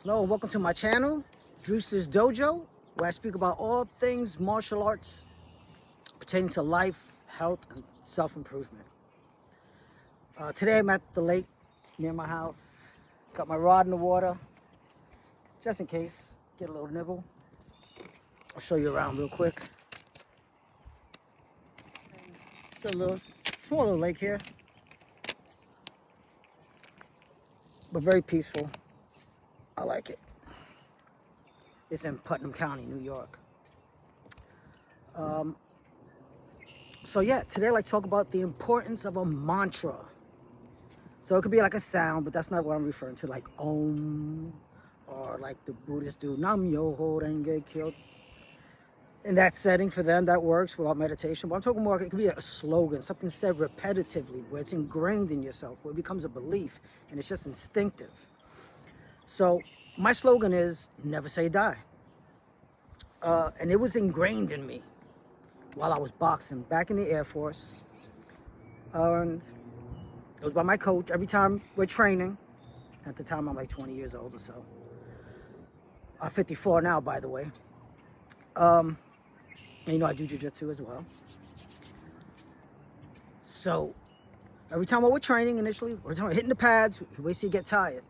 Hello, welcome to my channel, Drewster's Dojo, where I speak about all things martial arts pertaining to life, health, and self-improvement. Today I'm at the lake near my house. Got my rod in the water, just in case, get a little nibble. I'll show you around real quick. It's a little, small little lake here, but very peaceful. I like it. It's in Putnam County, New York. So yeah, today I'd like to talk about the importance of a mantra. So it could be like a sound, but that's not what I'm referring to, like Om, or like the Buddhists do, Nam Myoho Renge Kyo. In that setting, for them, that works without meditation. But I'm talking more, it could be a slogan, something said repetitively, where it's ingrained in yourself, where it becomes a belief, and it's just instinctive. So my slogan is, never say die. And it was ingrained in me while I was boxing, back in the Air Force. And it was by my coach. Every time we're training, at the time I'm like 20 years old or so. I'm 54 now, by the way. And you know, I do jiu-jitsu as well. So every time while we're training initially, every time we're hitting the pads, he waits till you get tired.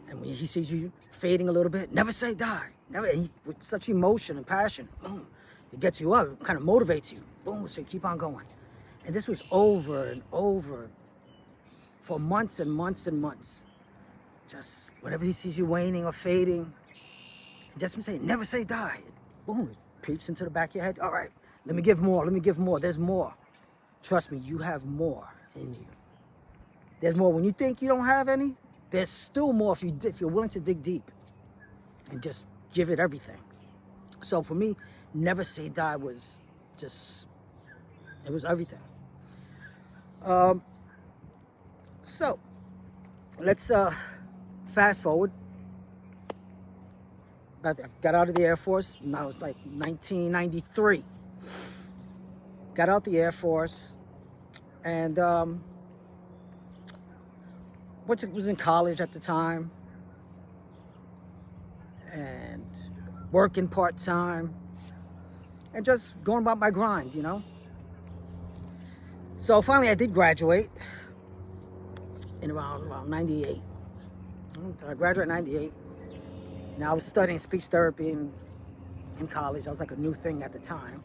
And when he sees you fading a little bit, never say die. Never, with such emotion and passion, boom, it gets you up, it kind of motivates you. Boom, so you keep on going. And this was over and over for months and months and months. Just whenever he sees you waning or fading, just saying, never say die. Boom, it creeps into the back of your head. All right, let me give more, let me give more. There's more. Trust me, you have more in you. There's more. When you think you don't have any, there's still more if you're willing to dig deep and just give it everything. So for me, never say die was just, it was everything. So let's fast forward. I got out of the Air Force, and I was like 1993. Got out the Air Force, and was in college at the time, and working part-time, and just going about my grind, you know. So finally I did graduate in around 98. I graduated in 98. Now I was studying speech therapy in college. That was like a new thing at the time,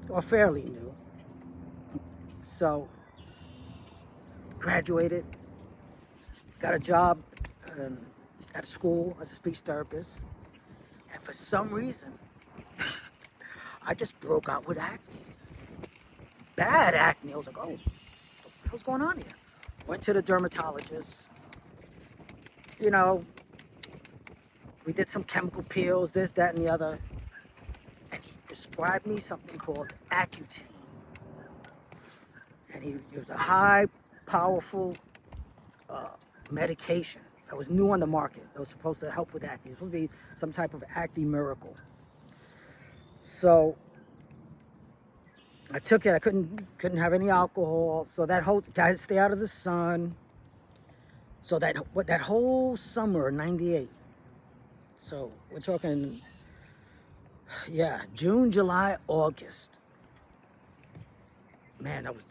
or fairly new. So graduated, got a job at a school as a speech therapist, and for some reason, I just broke out with acne. Bad acne. I was like, oh, what the hell's going on here? Went to the dermatologist. You know, we did some chemical peels, this, that, and the other. And he prescribed me something called Accutane. And it was a high, powerful medication that was new on the market. That was supposed to help with acne. It would be some type of acne miracle. So I took it. I couldn't have any alcohol. So that whole, gotta stay out of the sun. So that whole summer of 98. So we're talking, yeah, June, July, August. Man, I was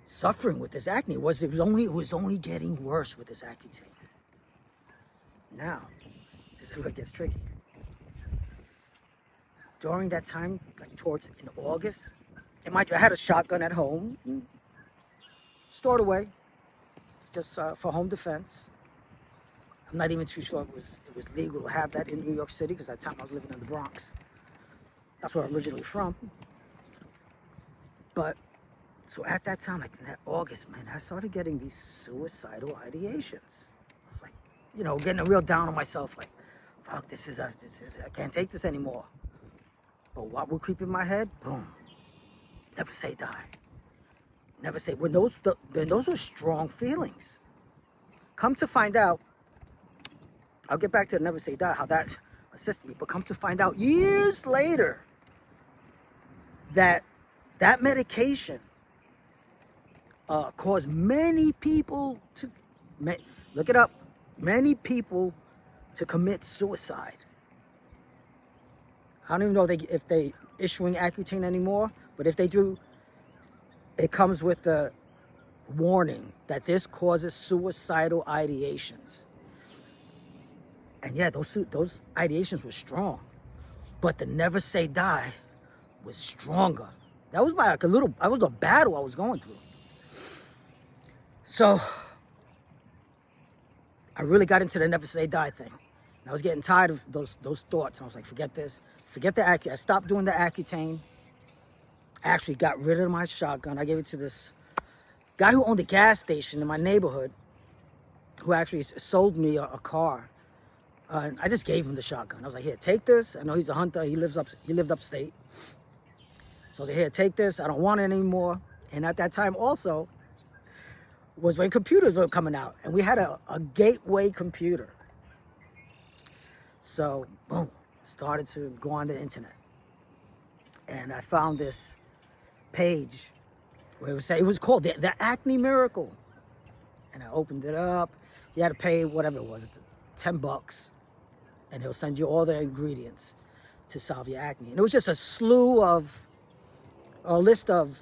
suffering with this acne. It was only getting worse with this Accutane. Now, this is where it gets tricky. During that time, like in August, and mind you, I had a shotgun at home, stored away, just for home defense. I'm not even too sure it was legal to have that in New York City, because at the time I was living in the Bronx. That's where I'm originally from. But, so at that time, like in that August, man, I started getting these suicidal ideations. I was like, you know, getting real down on myself, like, fuck, I can't take this anymore. But what would creep in my head? Boom. Never say die. Never say, when those were strong feelings. Come to find out, I'll get back to never say die, how that assisted me, but come to find out years later that medication caused many people to, look it up, many people to commit suicide. I don't even know if they issuing Accutane anymore, but if they do, it comes with the warning that this causes suicidal ideations. And yeah, those ideations were strong, but the never say die was stronger. That was like that was a battle I was going through. So I really got into the never say die thing. And I was getting tired of those thoughts. And I was like, forget this, forget the Accutane. I stopped doing the Accutane. I actually got rid of my shotgun. I gave it to this guy who owned a gas station in my neighborhood, who actually sold me a car. I just gave him the shotgun. I was like, here, take this. I know he's a hunter. He lived upstate. So I was like, here, take this. I don't want it anymore. And at that time also was when computers were coming out. And we had a gateway computer. So, boom, started to go on the internet. And I found this page where it was called the Acne Miracle. And I opened it up. You had to pay whatever it was, $10. And he'll send you all the ingredients to solve your acne. And it was just a list of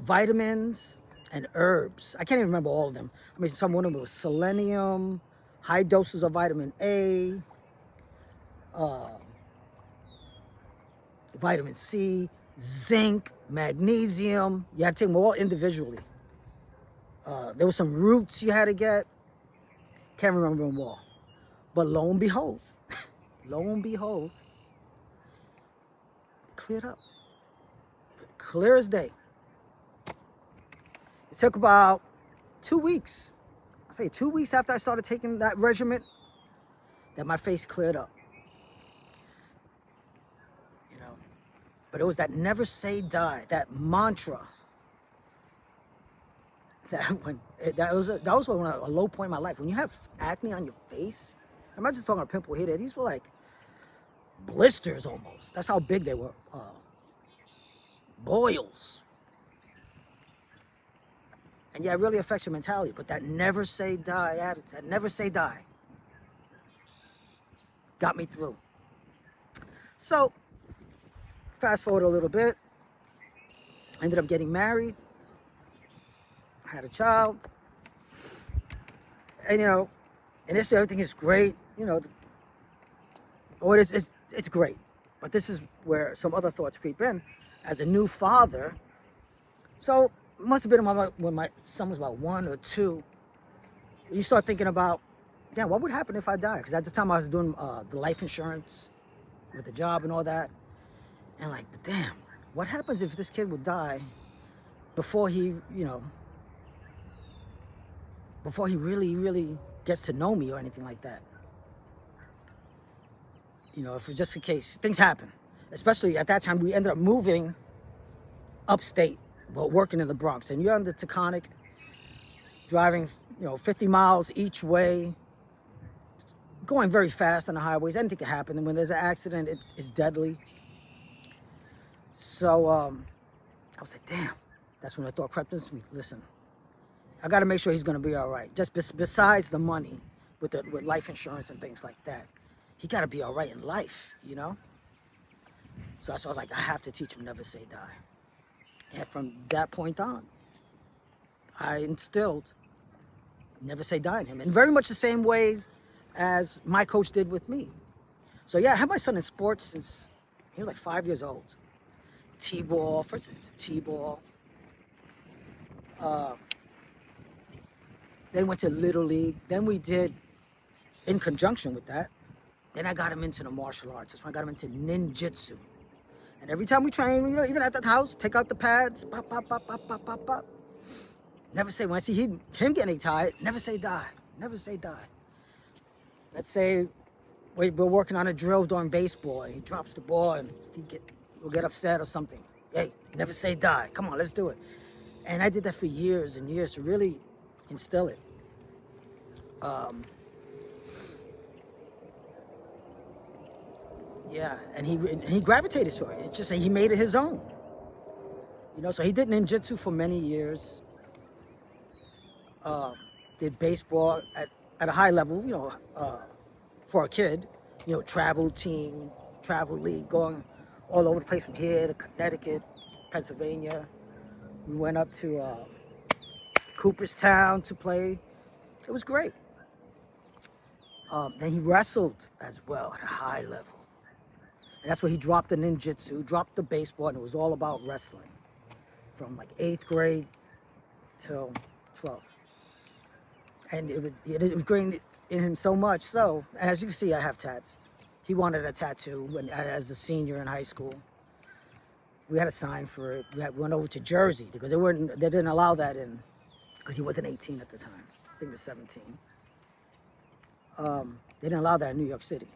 vitamins and herbs. I can't even remember all of them. I mean, some of them was selenium, high doses of vitamin A, vitamin C, zinc, magnesium. You had to take them all individually. There were some roots you had to get. Can't remember them all. But lo and behold, cleared up. Clear as day. It took about 2 weeks. I say 2 weeks after I started taking that regimen, that my face cleared up. You know, but it was that never say die, that mantra. That was a low point in my life. When you have acne on your face, I'm not just talking about a pimple here. These were like blisters almost. That's how big they were. Boils. And yeah, it really affects your mentality. But that never say die attitude, that never say die, got me through. So, fast forward a little bit. Ended up getting married. I had a child. And, you know, initially everything is great. You know, it's great. But this is where some other thoughts creep in. As a new father, so it must have been when my son was about 1 or 2, you start thinking about, damn, what would happen if I died? Because at the time I was doing the life insurance with the job and all that. And like, damn, what happens if this kid would die before he, before he really gets to know me or anything like that? You know, if just in case things happen. Especially at that time, we ended up moving upstate, well, working in the Bronx. And you're on the Taconic, driving, 50 miles each way, going very fast on the highways. Anything can happen. And when there's an accident, it's deadly. So I was like, damn. That's when the thought crept into me. Listen, I got to make sure he's going to be all right. Just besides the money with life insurance and things like that, he got to be all right in life, So that's why I was like, I have to teach him never say die. And from that point on, I instilled never say die in him. In very much the same ways as my coach did with me. So yeah, I had my son in sports since he was like 5 years old. T-ball, first it's T-ball. Then went to Little League. Then we did, in conjunction with that, then I got him into the martial arts. That's when I got him into ninjutsu. And every time we train, even at the house, take out the pads, pop, pop, pop, pop, pop, pop, pop. Never say, when I see him getting tired, never say die. Never say die. Let's say we're working on a drill during baseball. And he drops the ball and he'll get upset or something. Hey, never say die. Come on, let's do it. And I did that for years and years to really instill it. Yeah, and he gravitated to it. It's just that he made it his own. So he did ninjutsu for many years. Did baseball at at a high level, for a kid, travel team, travel league, going all over the place from here to Connecticut, Pennsylvania. We went up to Cooperstown to play. It was great. Then he wrestled as well at a high level. And that's where he dropped the ninjutsu, dropped the baseball, and it was all about wrestling. From like 8th grade till 12th. And it was great in him so much so, and as you can see, I have tats. He wanted a tattoo as a senior in high school. We had a sign for it. We went over to Jersey because they didn't allow that in, because he wasn't 18 at the time. I think he was 17. They didn't allow that in New York City,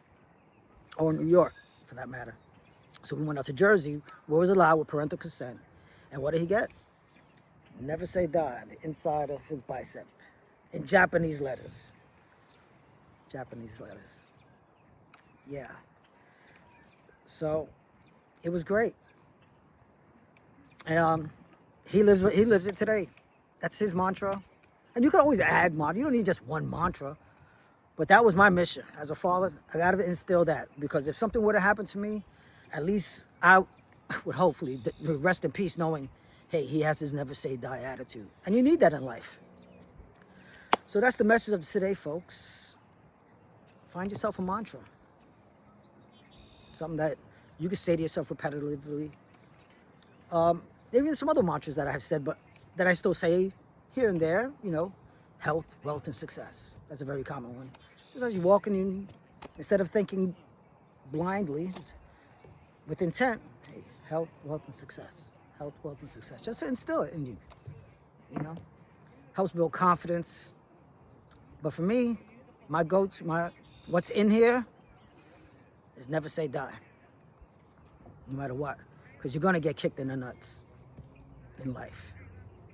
or New York, for that matter. So we went out to Jersey, where it was allowed with parental consent. And what did he get? Never Say Die on the inside of his bicep, in Japanese letters. Japanese letters. Yeah. So it was great. And he lives it today. That's his mantra. And you can always add mantra. You don't need just one mantra. But that was my mission as a father. I got to instill that, because if something would have happened to me, at least I would hopefully rest in peace knowing, hey, he has his never say die attitude. And you need that in life. So that's the message of today, folks. Find yourself a mantra. Something that you can say to yourself repetitively. Maybe some other mantras that I have said, but that I still say here and there, health, wealth, and success. That's a very common one. Just as you walk in, instead of thinking blindly, with intent, hey, health, wealth, and success. Health, wealth, and success. Just to instill it in you, Helps build confidence. But for me, what's in here is never say die. No matter what. Because you're going to get kicked in the nuts in life.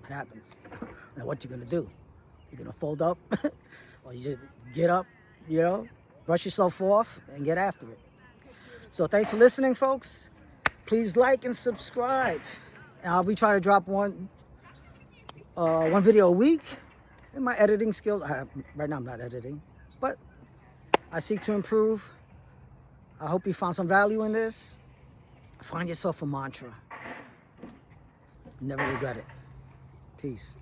It happens. Now what you going to do? You're going to fold up? Or you just get up, brush yourself off and get after it. So thanks for listening, folks. Please like and subscribe. And I'll be trying to drop one video a week. And my editing skills, right now I'm not editing, but I seek to improve. I hope you found some value in this. Find yourself a mantra. Never regret it. Peace.